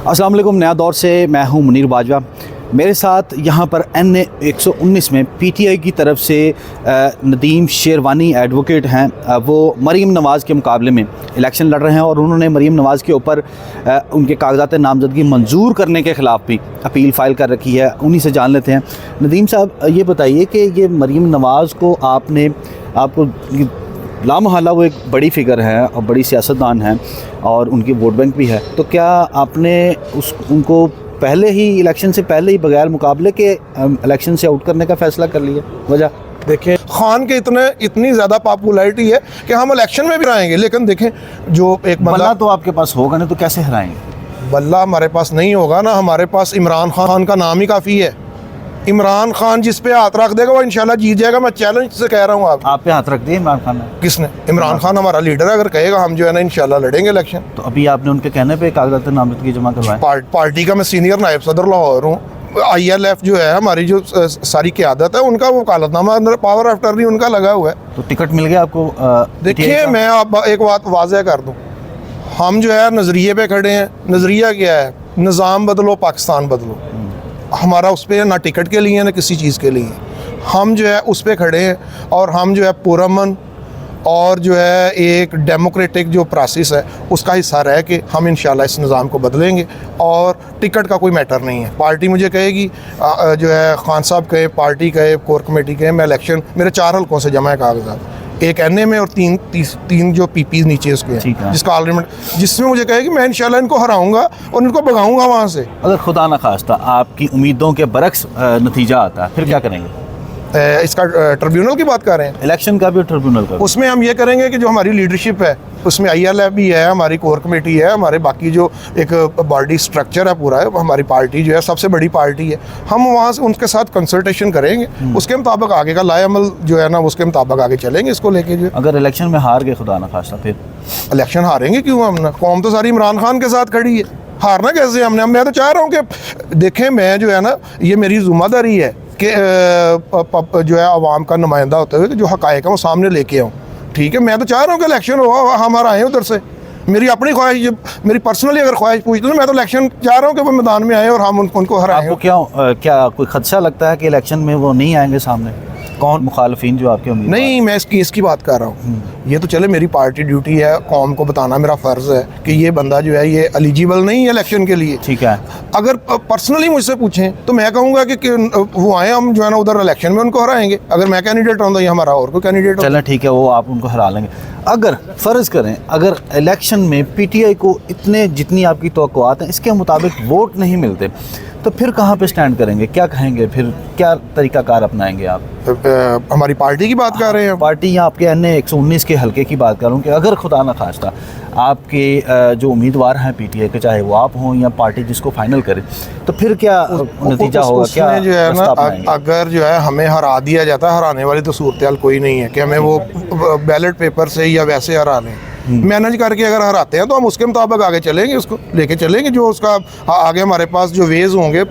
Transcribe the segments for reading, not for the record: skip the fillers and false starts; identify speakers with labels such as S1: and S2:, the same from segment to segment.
S1: अस्सलाम वालेकुम। नया दौर से मैं हूं मुनीर बाजवा। मेरे साथ यहाँ पर NA 119 में PTI की तरफ से नदीम शेरवानी एडवोकेट हैं। वो मरीम नवाज़ के मुकाबले में इलेक्शन लड़ रहे हैं और उन्होंने मरीम नवाज़ के ऊपर उनके कागजात नामजदगी मंजूर करने के ख़िलाफ़ भी अपील फ़ाइल कर रखी है। उन्हीं से जान लेते हैं। नदीम साहब, ये बताइए कि ये मरीम नवाज़ को आपको लामहला वो एक बड़ी फ़िगर है और बड़ी सियासतदान हैं और उनकी वोट बैंक भी है, तो क्या आपने उनको पहले ही इलेक्शन से पहले ही बगैर मुकाबले के इलेक्शन से आउट करने का फ़ैसला कर लिया? वजह
S2: देखें, खान के इतनी ज़्यादा पॉपुलैरिटी है कि हम इलेक्शन में भी हराएंगे, लेकिन देखें जो एक
S1: बल्ला तो आपके पास होगा नहीं, तो कैसे हराएंगे?
S2: बल्ला हमारे पास नहीं होगा ना, हमारे पास इमरान खान का नाम ही काफ़ी है। इमरान खान जिस पे हाथ रख देगा वो इंशाल्लाह जीत जाएगा। मैं चैलेंज से कह रहा हूँ। आप
S1: पे हाथ रख दिए इमरान खान ने?
S2: किसने? इमरान खान हमारा लीडर है, अगर कहेगा हम जो है ना इंशाल्लाह लड़ेंगे इलेक्शन।
S1: तो अभी आपने उनके कहने पे कागजात नामजदगी जमा करवाए?
S2: पार्टी का मैं सीनियर नायब सदर लाहौर हूँ। ILF जो है हमारी जो सारी क़यादत है, उनका वो वकालतनामा अंदर पावर ऑफ अटर्नी उनका लगा हुआ है।
S1: तो टिकट मिल गया आपको?
S2: देखिए, मैं आप एक बात वाज़ह कर दूँ, हम जो है नज़रिए पे खड़े हैं। नज़रिया क्या है? निज़ाम बदलो, पाकिस्तान बदलो। हमारा उस पर ना टिकट के लिए ना किसी चीज़ के लिए, हम जो है उस पर खड़े हैं और हम जो है पुरअमन और जो है एक डेमोक्रेटिक जो प्रोसेस है उसका हिस्सा रह के हम इंशाल्लाह इस निज़ाम को बदलेंगे। और टिकट का कोई मैटर नहीं है। पार्टी मुझे कहेगी, जो है खान साहब कहे, पार्टी कहे, कोर कमेटी कहे, मैं इलेक्शन, मेरे 4 हल्कों से जमा है कागजात, एक NA में और तीन जो PP नीचे उसके हैं, जिसका आर्गुमेंट, जिसमें मुझे कहे कि मैं इंशाल्लाह इनको हराऊंगा और इनको भगाऊंगा वहाँ से।
S1: अगर खुदा न खास्ता आपकी उम्मीदों के बरक्स नतीजा आता है, फिर क्या करेंगे?
S2: इसका ट्रिब्यूनल की बात कर रहे हैं?
S1: इलेक्शन का भी ट्रिब्यूनल का?
S2: उसमें हम ये करेंगे कि जो हमारी लीडरशिप है उसमें ILF भी है, हमारी कोर कमेटी है, हमारे बाकी जो एक बॉडी स्ट्रक्चर है पूरा है, हमारी पार्टी जो है सबसे बड़ी पार्टी है, हम वहाँ से उनके साथ कंसल्टेशन करेंगे, उसके मुताबिक आगे का लाएअमल जो है ना उसके मुताबिक आगे चलेंगे इसको लेके। जो
S1: अगर इलेक्शन में हार गए खुदा न खास्ता, फिर
S2: इलेक्शन हारेंगे क्यों? हमने कौम तो सारी इमरान खान के साथ खड़ी है, हारना कैसे हमने? मैं तो चाह रहा हूँ कि देखें, मैं जो है ना, ये मेरी जिम्मेदारी है कि जो है आवाम का नुमाइंदा होते हुए जो हक़ाइक़ है वो सामने लेके आऊँ। ठीक है, मैं तो चाह रहा हूँ कि इलेक्शन हो, हमारा आए उधर से। मेरी अपनी ख्वाहिश, मेरी पर्सनली अगर ख्वाहिश पूछते तो मैं तो इलेक्शन चाह रहा हूँ कि वो मैदान में आए और हम उनको हराएं।
S1: आपको क्या कोई खदशा लगता है कि इलेक्शन में वो नहीं आएंगे सामने? कौन मुखालफिन जो आपके उम्मीदवार?
S2: नहीं, मैं इस केस की बात कर रहा हूँ। ये तो चले, मेरी पार्टी ड्यूटी है, कौम को बताना मेरा फ़र्ज़ है कि ये बंदा जो है ये एलिजिबल नहीं है इलेक्शन के लिए।
S1: ठीक है।
S2: अगर पर्सनली मुझसे पूछें तो मैं कहूँगा कि वो आए, हम जो है ना उधर इलेक्शन में उनको हराएंगे। अगर मैं कैंडिडेट रहूँगा या हमारा और कोई कैंडिडेट,
S1: चलें ठीक है, वो आप उनको हरा लेंगे। अगर फ़र्ज़ करें, अगर इलेक्शन में PTI को जितनी आपकी तवक्कुआत हैं इसके मुताबिक वोट नहीं मिलते, तो फिर कहाँ पे स्टैंड करेंगे? क्या कहेंगे? फिर क्या तरीक़ाकार अपनाएंगे आप?
S2: हमारी पार्टी की बात कर रहे हैं?
S1: पार्टी या आपके NA 119 के हल्के की बात करूँ कि अगर खुदा न खास्ता आपके जो उम्मीदवार हैं PTI के, चाहे वो आप हों या पार्टी जिसको फाइनल करे, तो फिर क्या नतीजा होगा? क्या
S2: जो है ना, अगर जो है हमें हरा दिया जाता है, हराने वाली तो सूरत कोई नहीं है कि हमें वो बैलेट पेपर से या वैसे हरा लें। मैनेज करके अगर हराते हैं तो हम उसके मुताबिक आगे चलेंगे, उसको लेके चलेंगे। जो उसका आगे हमारे पास जो वेज होंगे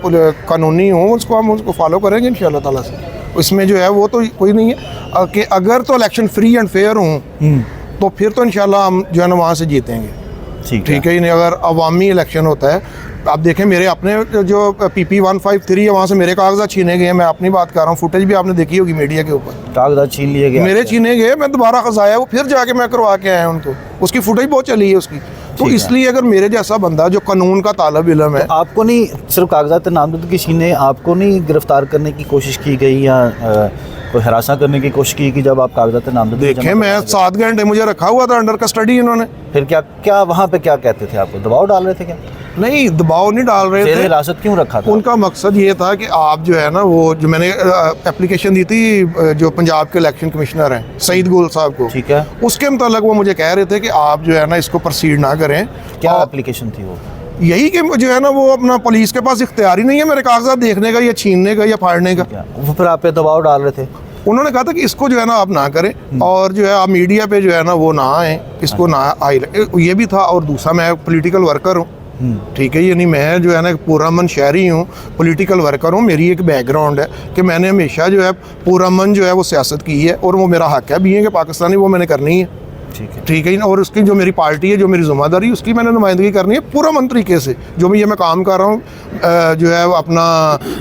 S2: कानूनी हों, उसको फॉलो करेंगे इंशाल्लाह ताला से। इसमें जो है वो तो कोई नहीं है कि अगर तो इलेक्शन फ्री एंड फेयर हों तो फिर तो इंशाल्लाह हम जो है ना वहाँ से जीतेंगे। ठीक है। नहीं, अगर अवामी इलेक्शन होता है, आप देखें मेरे अपने जो PP 153 है वहाँ से मेरे कागजात छीने गए हैं। मैं अपनी बात कर रहा हूँ, फुटेज भी आपने देखी होगी मीडिया के ऊपर।
S1: कागजात छीन लिए गए, मेरे
S2: छीने गए, मैं दोबारा खजाया वो, फिर जाके मैं करवा के आया उनको। उसकी फुटेज बहुत चली है उसकी। तो इसलिए अगर मेरे जैसा बंदा जो कानून का तालब इल्म है,
S1: तो आपको नहीं सिर्फ कागजात नामजदगी छीने, आपको नहीं गिरफ्तार करने की कोशिश की गई या कोई हरासा करने की कोशिश की कि जब आप कागजात नामजदगी?
S2: देखें, मैं 7 घंटे मुझे रखा हुआ था अंडर कस्टडी इन्होंने।
S1: फिर क्या वहाँ पे क्या कहते थे? आपको दबाव डाल रहे थे क्या?
S2: नहीं, दबाव नहीं डाल रहे थे।
S1: हिरासत क्यों रखा था?
S2: उनका मकसद ये था कि आप जो है ना, वो जो मैंने एप्लीकेशन दी थी जो पंजाब के इलेक्शन कमिश्नर हैं सईद गोल साहब को,
S1: ठीक है,
S2: उसके मुताबिक वो मुझे कह रहे थे कि आप जो है ना इसको प्रोसीड ना करें।
S1: क्या एप्लीकेशन थी वो?
S2: यही कि जो है ना वो अपना पुलिस के पास इख्तियार ही नहीं है मेरे कागजात देखने का या छीनने का या फाड़ने का।
S1: वो फिर आप पे दबाव डाल रहे थे?
S2: उन्होंने कहा था कि इसको जो है ना आप ना करें और जो है आप मीडिया पे जो है ना वो ना आए, इसको ना आए। ये भी था। और दूसरा, मैं पॉलिटिकल वर्कर हूँ। ठीक है, यानी मैं जो है ना पुरअमन शहरी हूँ, पॉलिटिकल वर्कर हूँ। मेरी एक बैकग्राउंड है कि मैंने हमेशा जो है पुरअमन जो है वो सियासत की है और वो मेरा हक है भी है कि पाकिस्तानी वो मैंने करनी है। ठीक है। और उसकी जो मेरी पार्टी है, जो मेरी जिम्मेदारी, उसकी मैंने नुमाइंदगी करनी है पुरअमन तरीके से। जो भी ये मैं काम कर रहा हूँ, जो है अपना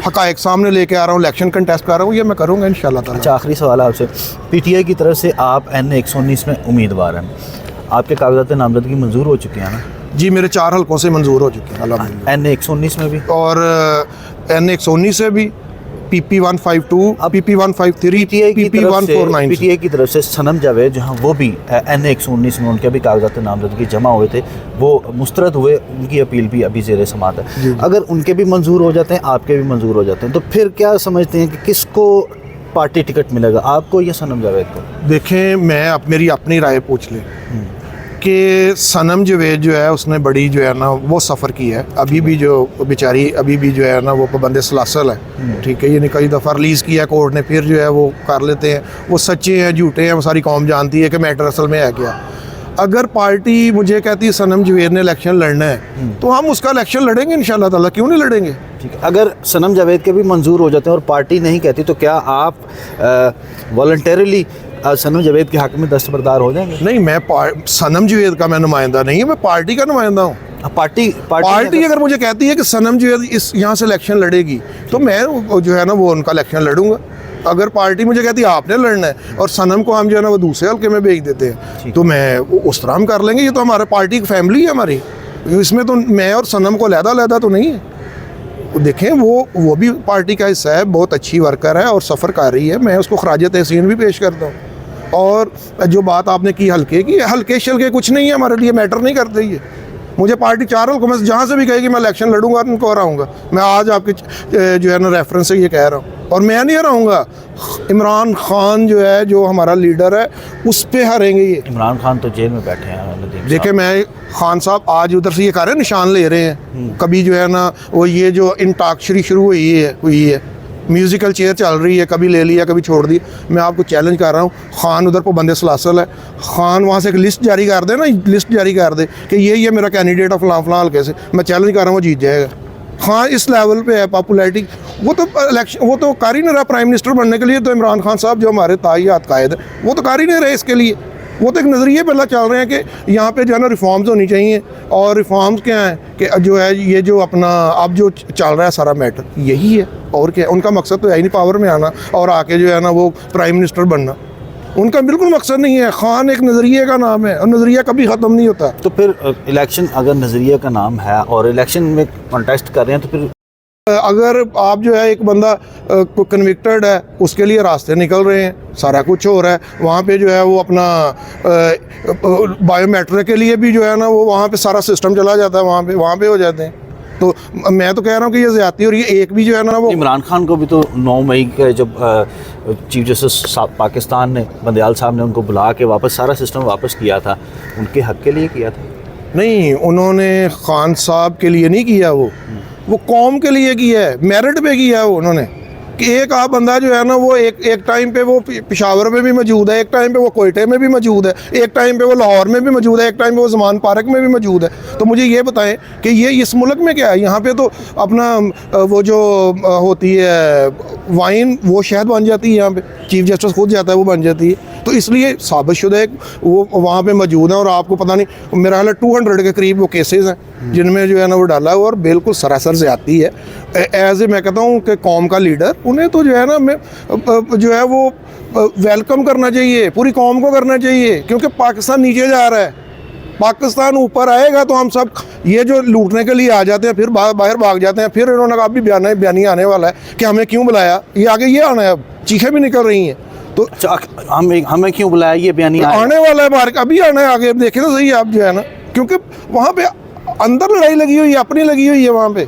S2: हक़ाइक़ सामने लेके आ रहा हूँ, इलेक्शन कंटेस्ट कर रहा हूँ, ये मैं करूँगा इंशाल्लाह ताला।
S1: अच्छा, आखिरी सवाल आपसे, पीटीआई की तरफ से आप NA-119 में उम्मीदवार हैं, आपके कागजात नामजदगी मंजूर हो चुके हैं ना?
S2: जी, मेरे 4 हल्कों से मंजूर हो चुके हैं अल्हम्दुलिल्लाह।
S1: NA-119 में भी
S2: और NA-119 से भी, PP-152, PP-153, PP-149।
S1: पीटीआई की तरफ से सनम जावेद जहां वो भी NA-119 में उनके भी कागजात नामजदगी जमा हुए थे, वो मुस्तरद हुए, उनकी अपील भी अभी ज़ेर समाअत है। अगर उनके भी मंजूर हो जाते हैं, आपके भी मंजूर हो जाते हैं, तो फिर क्या समझते हैं कि किसको पार्टी टिकट मिलेगा, आपको या सनम जावेद को?
S2: देखें, मैं मेरी अपनी राय पूछ लें कि सनम जावेद जो है उसने बड़ी जो है ना वो सफ़र की है। अभी भी जो बेचारी अभी भी जो है ना वो पाबंद सलासल है, ठीक है। ये कई दफ़ा रिलीज़ किया कोर्ट ने, फिर जो है वो कर लेते हैं। वो सच्चे हैं झूठे हैं वो सारी कौम जानती है कि मैटर असल में है क्या। अगर पार्टी मुझे कहती है सनम जावेद ने इलेक्शन लड़ना है, तो हम उसका इलेक्शन लड़ेंगे इंशाल्लाह ताला, क्यों नहीं लड़ेंगे।
S1: ठीक है, अगर सनम जावेद के भी मंजूर हो जाते हैं और पार्टी नहीं कहती, तो क्या आप वॉलंटरीली सनम जावेद के हक़ में दस्तबरदार हो जाएंगे?
S2: नहीं, मैं सनम जावेद का मैं नुमाइंदा नहीं हूँ, मैं पार्टी का नुमाइंदा हूँ। पार्टी अगर मुझे कहती है कि सनम जावेद इस यहाँ से इलेक्शन लड़ेगी, तो मैं जो है ना वो उनका इलेक्शन लड़ूंगा। अगर पार्टी मुझे कहती है आपने लड़ना है और सनम को हम जो है ना वो दूसरे हल्के में भेज देते हैं, तो मैं उस तरह हम कर लेंगे। ये तो हमारे पार्टी की फैमिली है हमारी, इसमें तो मैं और सनम को अलहदा तो नहीं है। देखें, वो भी पार्टी का हिस्सा है, बहुत अच्छी वर्कर है और सफ़र कर रही है, मैं उसको खराज तहसीन भी पेश करता हूँ। और जो बात आपने की हल्के की, हल्के शल्के कुछ नहीं है हमारे लिए, मैटर नहीं करते ये। मुझे पार्टी 4 हल्कों में जहाँ से भी कहेगी मैं इलेक्शन लड़ूंगा और उनको हराऊंगा। मैं आज आपके जो है ना रेफरेंस से ये कह रहा हूँ, और मैं नहीं हराऊंगा, इमरान खान जो है, जो हमारा लीडर है, उस पर हारेंगे ये।
S1: इमरान खान तो जेल में बैठे हैं।
S2: देखिए, मैं खान साहब आज उधर से ये कर रहे हैं, निशान ले रहे हैं। कभी जो है ना वो ये जो इंटाक्षरी शुरू हुई है, म्यूज़िकल चेयर चल रही है, कभी ले लिया कभी छोड़ दी। मैं आपको चैलेंज कर रहा हूँ, खान उधर पाबंद सलासल है, खान वहाँ से एक लिस्ट जारी कर दे ना, लिस्ट जारी कर दे कि ये मेरा कैंडिडेट है फ़लाँ हल्के से, मैं चैलेंज कर रहा हूँ वो जीत जाएगा। खान इस लेवल पे है पॉपुलैरिटी, वो तो इलेक्शन वो तो कर ही नहीं रहा प्राइम मिनिस्टर बनने के लिए। तो इमरान खान साहब जो हमारे ताय्यात कायद है, वो तो कर ही नहीं रहे इसके लिए। वो तो एक नज़रिए पहला चल रहे हैं कि यहाँ पे जो है ना रिफॉर्म्स होनी चाहिए। और रिफॉर्म्स क्या हैं कि जो है ये जो अपना अब जो चल रहा है सारा मैटर यही है, और क्या। उनका मकसद तो है ही नहीं पावर में आना और आके जो है ना वो प्राइम मिनिस्टर बनना, उनका बिल्कुल मकसद नहीं है। खान एक नज़रिए का नाम है और नज़रिया कभी ख़त्म नहीं होता।
S1: तो फिर इलेक्शन अगर नज़रिया का नाम है और इलेक्शन में कॉन्टेस्ट कर रहे हैं, तो फिर
S2: अगर आप जो है एक बंदा कन्विक्टेड है, उसके लिए रास्ते निकल रहे हैं, सारा कुछ हो रहा है, वहाँ पे जो है वो अपना बायोमेट्रिक के लिए भी जो है ना वो वहाँ पे सारा सिस्टम चला जाता है, वहाँ पे हो जाते हैं। तो मैं तो कह रहा हूँ कि ये ज़्यादती, और ये एक भी जो है ना वो
S1: इमरान खान को भी तो 9 मई का जब चीफ जस्टिस पाकिस्तान ने, बंदयाल साहब ने उनको बुला के वापस सारा सिस्टम वापस किया था, उनके हक़ के लिए किया था।
S2: नहीं, उन्होंने खान साहब के लिए नहीं किया, वो कौम के लिए किया है, मेरिट पे किया है उन्होंने। कि एक आप बंदा जो है ना वो एक टाइम पे वो पेशावर में भी मौजूद है, एक टाइम पे वो कोयटे में भी मौजूद है, एक टाइम पे वो लाहौर में भी मौजूद है, एक टाइम पे वो ज़मान पार्क में भी मौजूद है। तो मुझे ये बताएं कि ये इस मुल्क में क्या है। यहाँ पे तो अपना वो जो होती है वाइन, वो शहद बन जाती है, यहाँ पे चीफ जस्टिस खुद जाता है, वो बन जाती है। तो इसलिए साबितशुदा एक वो वहाँ पे मौजूद है। और आपको पता नहीं, मेरा ख्याल है 200 के करीब वो केसेस हैं जिनमें जो है ना वो डाला हुआ, और बिल्कुल सरासर ज़्यादती है। एज ए मैं कहता हूँ कि कौम का लीडर, उन्हें तो जो है ना मैं जो है वो वेलकम करना चाहिए, पूरी कौम को करना चाहिए, क्योंकि पाकिस्तान नीचे जा रहा है। पाकिस्तान ऊपर आएगा तो हम सब ये जो लूटने के लिए आ जाते हैं, फिर बाहर भाग जाते हैं। फिर इन्होंने कहा अभी बयानी आने वाला है कि हमें क्यों बुलाया, ये आगे ये आना है, अब चीखें भी निकल रही हैं। तो
S1: हमें क्यों बुलाया, ये बयानी
S2: आने वाला है बाहर, अभी आना है आगे, देखें तो सही आप जो है ना, क्योंकि वहाँ पे अंदर लड़ाई लगी हुई है, अपनी लगी हुई है। वहाँ पे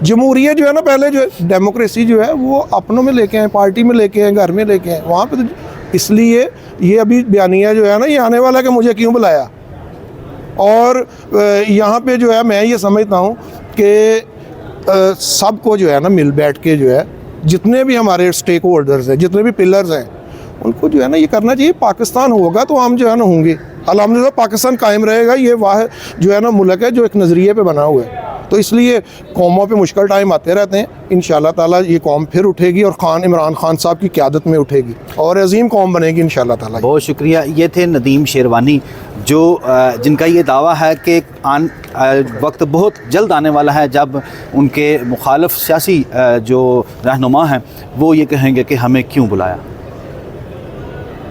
S2: जमहूरियत जो है ना, पहले जो है डेमोक्रेसी जो है वो अपनों में लेके आए, पार्टी में लेके आए, घर में लेके आए। वहाँ पे तो इसलिए ये अभी बयानिया जो है ना, ये आने वाला है कि मुझे क्यों बुलाया। और यहाँ पे जो है मैं ये समझता हूँ कि सबको जो है ना मिल बैठ के जो है, जितने भी हमारे स्टेक होल्डर्स हैं, जितने भी पिलर्स हैं, उनको जो है ना ये करना चाहिए। पाकिस्तान होगा तो हम जो है ना होंगे, अल्हम्दुलिल्लाह पाकिस्तान कायम रहेगा। ये वाह जो है ना मुल्क है जो एक नज़रिए पे बना हुआ है। तो इसलिए कौमों पे मुश्किल टाइम आते रहते हैं, इंशाल्लाह ताला ये कौम फिर उठेगी और इमरान खान साहब की क़यादत में उठेगी और अजीम कौम बनेगी इंशाल्लाह ताला।
S1: बहुत शुक्रिया। ये थे नदीम शेरवानी जो जिनका ये दावा है कि वक्त बहुत जल्द आने वाला है जब उनके मुखालिफ सियासी जो रहनुमा हैं वो ये कहेंगे कि हमें क्यों बुलाया।